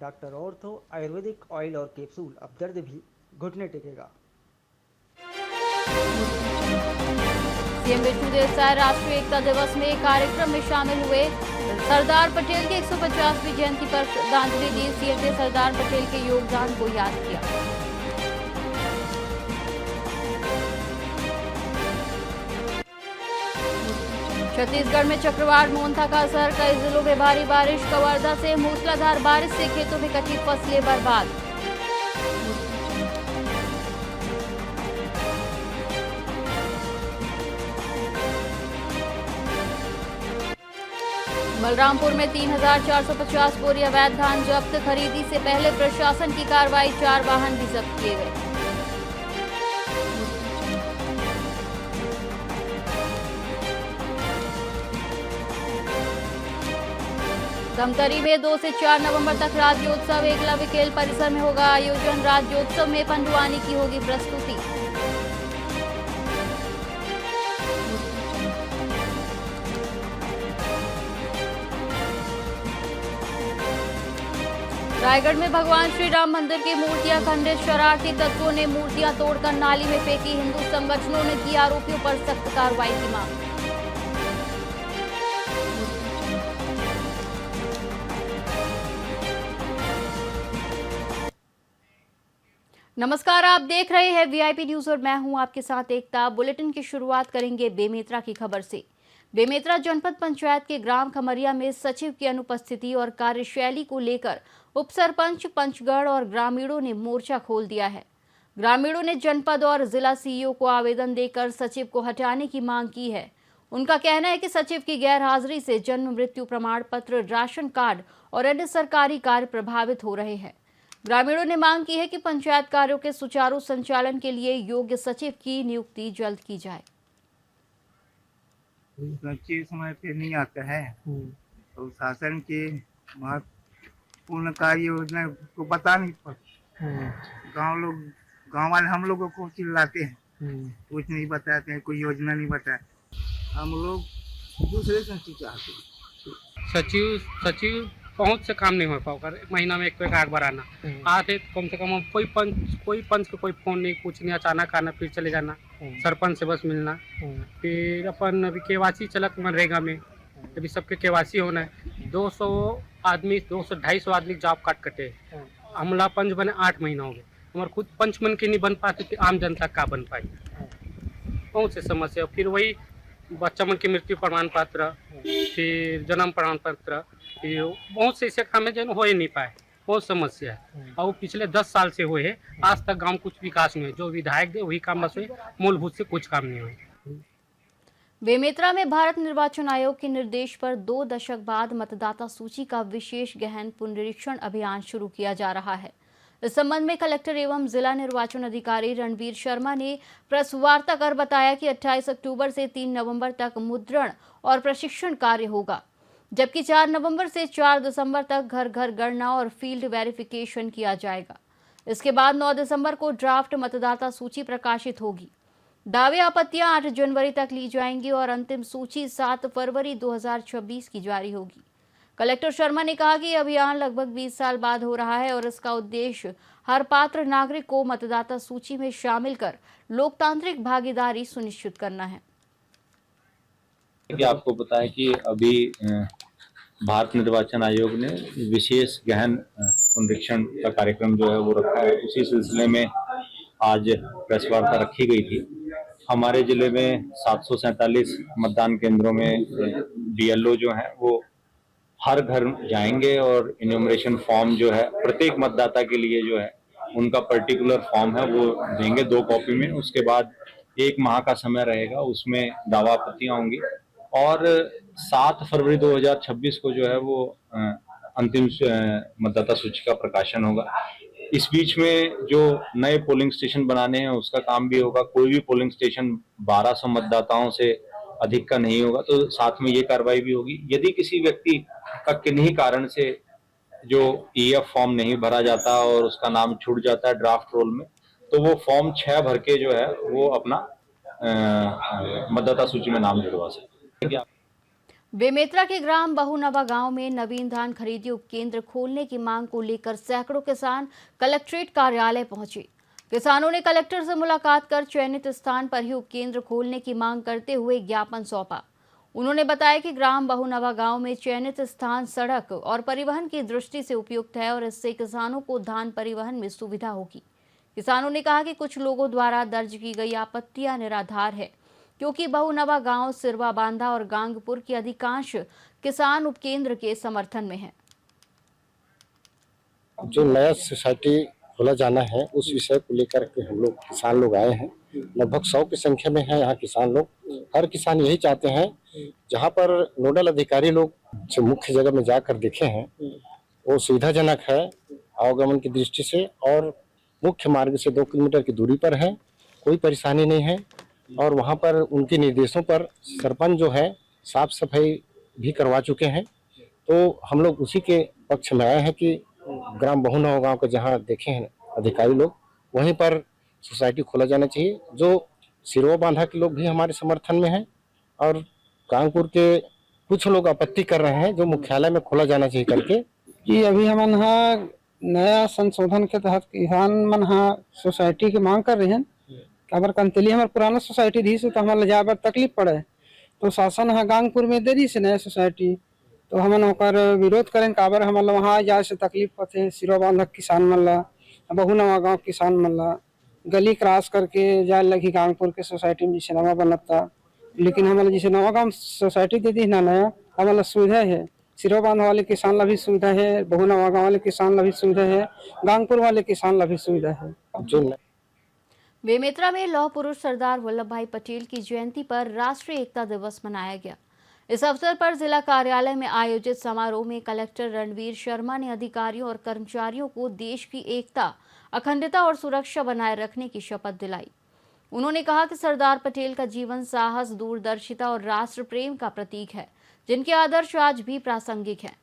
Doctor ortho Ayurvedic oil और capsule. अब दर्द भी घुटने टेकेगा। सीएम विष्णुदेव राष्ट्रीय एकता दिवस में कार्यक्रम में शामिल हुए। सरदार पटेल की 150वीं जयंती पर श्रद्धांजलि दी। सीएम ने सरदार पटेल के योगदान को याद किया। छत्तीसगढ़ में चक्रवात मोन्था का असर, कई जिलों में भारी बारिश। कवर्धा से मूसलाधार बारिश से खेतों में कटी फसलें बर्बाद। बलरामपुर में 3,450 बोरी अवैध धान जब्त। खरीदी से पहले प्रशासन की कार्रवाई, 4 वाहन भी जब्त किए गए। धमतरी में 2 से 4 नवंबर तक राज्योत्सव। एकलव्य खेल परिसर में होगा आयोजन। राज्योत्सव में पंडवानी की होगी प्रस्तुति। रायगढ़ में भगवान श्री राम मंदिर की मूर्तियां खंडित। शरारती तत्वों ने मूर्तियां तोड़कर नाली में फेंकी। हिंदू संगठनों ने की आरोपियों पर सख्त कार्रवाई की मांग। नमस्कार, आप देख रहे हैं वीआईपी न्यूज और मैं हूं आपके साथ एकता। बुलेटिन की शुरुआत करेंगे बेमेतरा की खबर से। बेमेतरा जनपद पंचायत के ग्राम खमरिया में सचिव की अनुपस्थिति और कार्यशैली को लेकर उप सरपंच, पंचगढ़ और ग्रामीणों ने मोर्चा खोल दिया है। ग्रामीणों ने जनपद और जिला सीईओ को आवेदन देकर सचिव को हटाने की मांग की है। उनका कहना है कि सचिव की गैर हाजिरी से जन्म मृत्यु प्रमाण पत्र, राशन कार्ड और अन्य सरकारी कार्य प्रभावित हो रहे हैं। ग्रामीणों ने मांग की है कि पंचायत कार्यों के सुचारू संचालन के लिए योग्य सचिव की नियुक्ति जल्द की जाए। सचिव समय पे नहीं आता है तो शासन के महत्वपूर्ण कार्य योजना को बता नहीं पाते। गांव वाले हम लोगों को चिल्लाते हैं, कुछ नहीं बताते हैं, कोई योजना नहीं बताते। हम लोग दूसरे सचिव चाहते हैं। सचिव पहुंच से काम नहीं हो पाकर महीना में एक आग बार आना आते, कम से कम कोई पंच का कोई फोन नहीं, कुछ नहीं, अचानक आना फिर चले जाना। सरपंच से बस मिलना। फिर अपन अभी केवासी चलत मनरेगा में अभी सबके केवासी होना है। 200 आदमी 200-250 आदमी जॉब कार्ड कटे। हमला पंच बने 8 महीना हो गए। हमारे खुद पंच मन के नहीं बन पाते थे, आम जनता का बन पाई। बहुत से समस्या। फिर वही बच्चा मन के मृत्यु प्रमाण पत्र, फिर जन्म प्रमाण पत्र, बहुत से ऐसे काम है जो हो ही नहीं पाए। बहुत समस्या है और पिछले 10 साल से हुए हैं, आज तक गांव कुछ विकास नहीं है। जो विधायक दे वही काम बस हुए, मूलभूत से कुछ काम नहीं हुए। बेमेतरा में भारत निर्वाचन आयोग के निर्देश पर 2 दशक बाद मतदाता सूची का विशेष गहन पुनरीक्षण अभियान शुरू किया जा रहा है। इस संबंध में कलेक्टर एवं जिला निर्वाचन अधिकारी रणवीर शर्मा ने प्रेस वार्ता कर बताया कि 28 अक्टूबर से 3 नवंबर तक मुद्रण और प्रशिक्षण कार्य होगा, जबकि 4 नवंबर से 4 दिसंबर तक घर घर गणना और फील्ड वेरिफिकेशन किया जाएगा। इसके बाद 9 दिसंबर को ड्राफ्ट मतदाता सूची प्रकाशित होगी। दावे आपत्तियां 8 जनवरी तक ली जाएंगी और अंतिम सूची 7 फरवरी 2026 की जारी होगी। कलेक्टर शर्मा ने कहा कि यह अभियान लगभग 20 साल बाद हो रहा है और इसका उद्देश्य हर पात्र नागरिक को मतदाता सूची में शामिल कर लोकतांत्रिक भागीदारी सुनिश्चित करना है। कि आपको पता है कि अभी भारत निर्वाचन आयोग ने विशेष गहन पुनरीक्षण का कार्यक्रम जो है वो रखा है। उसी सिलसिले में आज प्रेस वार्ता रखी गई थी। हमारे जिले में 747 मतदान केंद्रों में बीएलओ जो हैं वो हर घर जाएंगे और इन्यूमरेशन फॉर्म जो है प्रत्येक मतदाता के लिए जो है उनका पर्टिकुलर फॉर्म है वो देंगे 2 कॉपी में। उसके बाद 1 माह का समय रहेगा, उसमें दावा आपत्तियां होंगी और 7 फरवरी 2026 को जो है वो अंतिम मतदाता सूची का प्रकाशन होगा। इस बीच में जो नए पोलिंग स्टेशन बनाने हैं उसका काम भी होगा। कोई भी पोलिंग स्टेशन 1200 मतदाताओं से अधिक का नहीं होगा, तो साथ में ये कार्रवाई भी होगी। यदि किसी व्यक्ति का किन्हीं कारण से जो ईएफ फॉर्म नहीं भरा जाता और उसका नाम छूट जाता है ड्राफ्ट रोल में, तो वो फॉर्म 6 भर के जो है वो अपना मतदाता सूची में नाम जुड़वा सकते हैं। बेमेतरा के ग्राम बहुनवा गांव में नवीन धान खरीदी उपकेंद्र खोलने की मांग को लेकर सैकड़ों किसान कलेक्ट्रेट कार्यालय पहुंचे। किसानों ने कलेक्टर से मुलाकात कर चयनित स्थान पर ही उपकेंद्र खोलने की मांग करते हुए ज्ञापन सौंपा। उन्होंने बताया कि ग्राम बहुनवा गांव में चयनित स्थान सड़क और परिवहन की दृष्टि से उपयुक्त है और इससे किसानों को धान परिवहन में सुविधा होगी। किसानों ने कहा कि कुछ लोगों द्वारा दर्ज की गई आपत्तियां निराधार है, क्योंकि बहुनवा गांव, सिरवा बांधा और गांगपुर के अधिकांश किसान उपकेंद्र के समर्थन में हैं। जो नया सोसाइटी खोला जाना है उस विषय को लेकर के हम लोग किसान लोग आए हैं। लगभग 100 की संख्या में है यहाँ किसान लोग। हर किसान यही चाहते हैं, जहाँ पर नोडल अधिकारी लोग जो मुख्य जगह में जाकर देखे हैं वो सुविधाजनक है आवागमन की दृष्टि से, और मुख्य मार्ग से 2 किलोमीटर की दूरी पर है, कोई परेशानी नहीं है। और वहाँ पर उनके निर्देशों पर सरपंच जो है साफ सफाई भी करवा चुके हैं। तो हम लोग उसी के पक्ष में आए हैं कि ग्राम बहुनवा गांव के जहाँ देखे हैं अधिकारी लोग, वहीं पर सोसाइटी खोला जाना चाहिए। जो सिरवा बांधा के लोग भी हमारे समर्थन में हैं और कानपुर के कुछ लोग आपत्ति कर रहे हैं जो मुख्यालय में खोला जाना चाहिए करके। कि अभी हम यहाँ नया संशोधन के तहत किसान मन यहाँ सोसाइटी की मांग कर रहे हैं। अगर कंतली हमारे पुराना सोसाइटी रही से तो हमारे जाए तकलीफ पड़े, तो शासन यहाँ गांगपुर में दे दी से नया सोसाइटी, तो हमन ओकर विरोध करें। काबर हमारे वहाँ जाए से तकलीफ होते। सिरवा बांधा किसान मन ला, बहुनवा गाँव किसान मन ला गली क्रॉस करके जाए लगी गांगपुर के सोसाइटी में जैसे नवा बनता। लेकिन हमारे जैसे नवा गाँव सोसाइटी दे दी ना नया, हमारा सुविधा है। सिरवा बांधा वाले किसान ला भी सुविधा है, बहुनवा गाँव वाले किसान ला भी सुविधा है, गांगपुर वाले किसान ला भी सुविधा है। जो बेमेतरा में लौह पुरुष सरदार वल्लभ भाई पटेल की जयंती पर राष्ट्रीय एकता दिवस मनाया गया। इस अवसर पर जिला कार्यालय में आयोजित समारोह में कलेक्टर रणवीर शर्मा ने अधिकारियों और कर्मचारियों को देश की एकता, अखंडता और सुरक्षा बनाए रखने की शपथ दिलाई। उन्होंने कहा कि सरदार पटेल का जीवन साहस, दूरदर्शिता और राष्ट्र प्रेम का प्रतीक है, जिनके आदर्श आज भी प्रासंगिक हैं।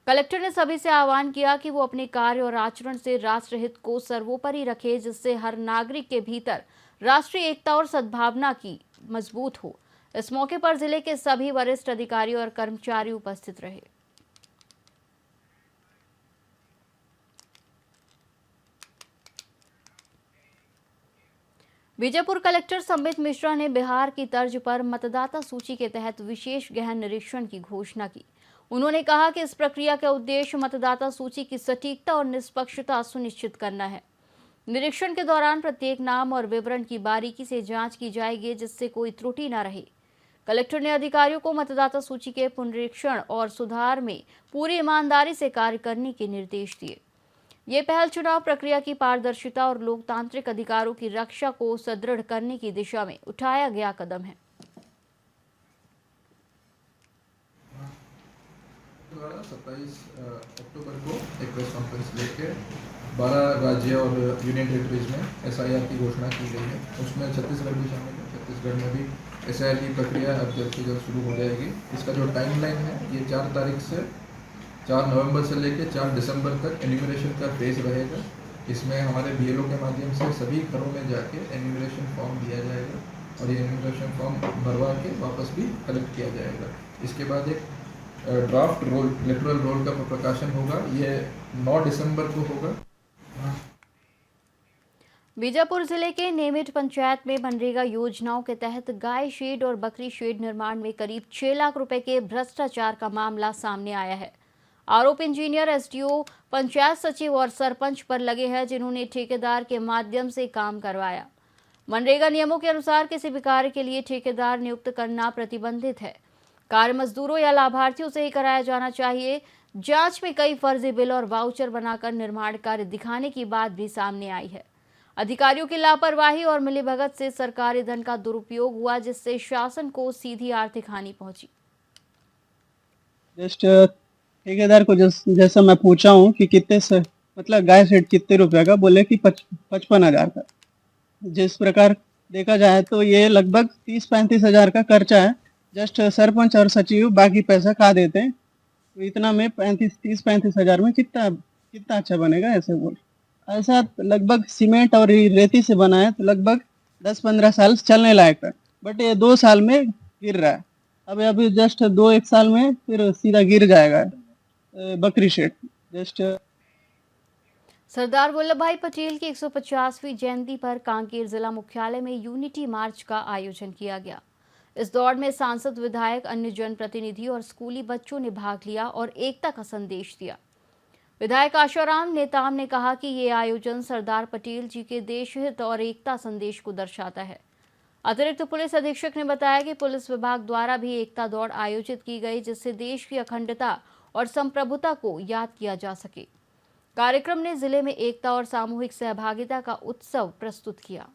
कलेक्टर ने सभी से आह्वान किया कि वो अपने कार्य और आचरण से राष्ट्र हित को सर्वोपरि रखे, जिससे हर नागरिक के भीतर राष्ट्रीय एकता और सद्भावना की मजबूत हो। इस मौके पर जिले के सभी वरिष्ठ अधिकारी और कर्मचारी उपस्थित रहे। बीजापुर कलेक्टर संबित मिश्रा ने बिहार की तर्ज पर मतदाता सूची के तहत विशेष गहन निरीक्षण की घोषणा की। उन्होंने कहा कि इस प्रक्रिया का उद्देश्य मतदाता सूची की सटीकता और निष्पक्षता सुनिश्चित करना है। निरीक्षण के दौरान प्रत्येक नाम और विवरण की बारीकी से जांच की जाएगी, जिससे कोई त्रुटि न रहे। कलेक्टर ने अधिकारियों को मतदाता सूची के पुनरीक्षण और सुधार में पूरी ईमानदारी से कार्य करने के निर्देश दिए। ये पहल चुनाव प्रक्रिया की पारदर्शिता और लोकतांत्रिक अधिकारों की रक्षा को सुदृढ़ करने की दिशा में उठाया गया कदम है। 27 अक्टूबर को एक प्रेस कॉन्फ्रेंस लेके 12 राज्य और यूनियन टेरिटरीज में SIR की घोषणा की गई है। उसमें छत्तीसगढ़ भी शामिल है। छत्तीसगढ़ में भी SIR की प्रक्रिया अब जल्द से जल्द शुरू हो जाएगी। इसका जो टाइमलाइन है ये 4 तारीख से 4 नवंबर से लेकर 4 दिसंबर तक एन्यूमरेशन का फेज रहेगा। इसमें हमारे BLO के माध्यम से सभी घरों में जाके एन्यूमरेशन फॉर्म दिया जाएगा और ये एन्यूमरेशन फॉर्म भरवा के वापस भी कलेक्ट किया जाएगा। इसके बाद एक ड्राफ्ट रोल, इलेक्टोरल रोल का प्रकाशन होगा, ये 9 दिसंबर को होगा। बीजापुर जिले के नेमिट पंचायत में मनरेगा योजनाओं के तहत गाय शेड और बकरी शेड निर्माण में करीब 6 लाख रुपए के भ्रष्टाचार का मामला सामने आया है। आरोप इंजीनियर, SDO, पंचायत सचिव और सरपंच पर लगे हैं, जिन्होंने ठेकेदार के माध्यम से काम करवाया। मनरेगा नियमों के अनुसार किसी भी कार्य के लिए ठेकेदार नियुक्त करना प्रतिबंधित है। कार्य मजदूरों या लाभार्थियों से ही कराया जाना चाहिए। जांच में कई फर्जी बिल और वाउचर बनाकर निर्माण कार्य दिखाने की बात भी सामने आई है। अधिकारियों की लापरवाही और मिलीभगत से सरकारी धन का दुरुपयोग हुआ, जिससे शासन को सीधी आर्थिक हानि पहुंची। जस्ट ठेकेदार को जैसा मैं पूछा हूँ कि कितने से मतलब गाय सेट कितने रुपए का, बोले कि 55,000 का। जिस प्रकार देखा जाए तो ये लगभग 30-35 हज़ार का खर्चा है। जस्ट सरपंच और सचिव बाकी पैसा खा देते हैं, तो इतना में 30-35 हज़ार में कितना अच्छा बनेगा ऐसे बोल। ऐसा लगभग सीमेंट और रेती से बना है, तो लगभग 10-15 साल चलने लायक है, बट ये 2 साल में गिर रहा है। अभी अभी जस्ट 2-1 साल में फिर सीधा गिर जाएगा बकरी शेड जस्ट। सरदार वल्लभ भाई पटेल की 150वीं जयंती पर कांकेर जिला मुख्यालय में यूनिटी मार्च का आयोजन किया गया। इस दौड़ में सांसद, विधायक, अन्य जनप्रतिनिधि और स्कूली बच्चों ने भाग लिया और एकता का संदेश दिया। विधायक आशाराम नेताम ने कहा कि ये आयोजन सरदार पटेल जी के देशहित और एकता संदेश को दर्शाता है। अतिरिक्त पुलिस अधीक्षक ने बताया कि पुलिस विभाग द्वारा भी एकता दौड़ आयोजित की गई, जिससे देश की अखंडता और संप्रभुता को याद किया जा सके। कार्यक्रम ने जिले में एकता और सामूहिक सहभागिता का उत्सव प्रस्तुत किया।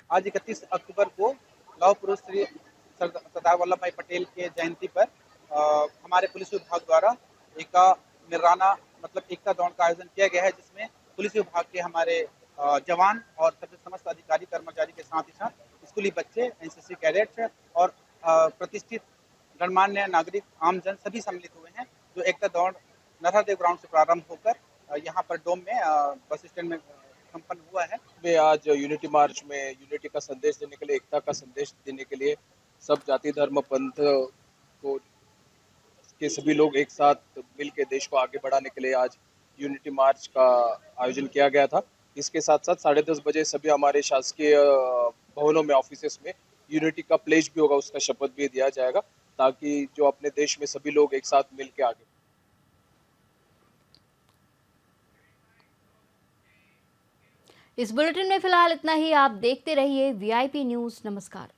आज 31 अक्टूबर को लौह पुरुष श्री सरदार वल्लभ भाई पटेल के जयंती पर हमारे पुलिस विभाग द्वारा एकता दौड़ का आयोजन किया गया है, जिसमें पुलिस विभाग के हमारे जवान और सभी समस्त अधिकारी कर्मचारी के साथ ही साथ स्कूली बच्चे, एनसीसी कैडेट्स और प्रतिष्ठित गणमान्य नागरिक, आमजन सभी सम्मिलित हुए हैं। जो एकता दौड़ नरहरदेव ग्राउंड से प्रारंभ होकर यहाँ पर डोम में बस स्टैंड में संपन्न हुआ है। में आज यूनिटी मार्च में यूनिटी का संदेश देने के लिए, एकता का संदेश देने के लिए सब जाति धर्म पंथ को के सभी लोग एक साथ मिल के देश को आगे बढ़ाने के लिए आज यूनिटी मार्च का आयोजन किया गया था। इसके साथ साथ 10:30 बजे सभी हमारे शासकीय भवनों में, ऑफिसेस में यूनिटी का प्लेज भी होगा, उसका शपथ भी दिया जाएगा, ताकि जो अपने देश में सभी लोग एक साथ मिल के आगे। इस बुलेटिन में फिलहाल इतना ही। आप देखते रहिए VIP न्यूज़। नमस्कार।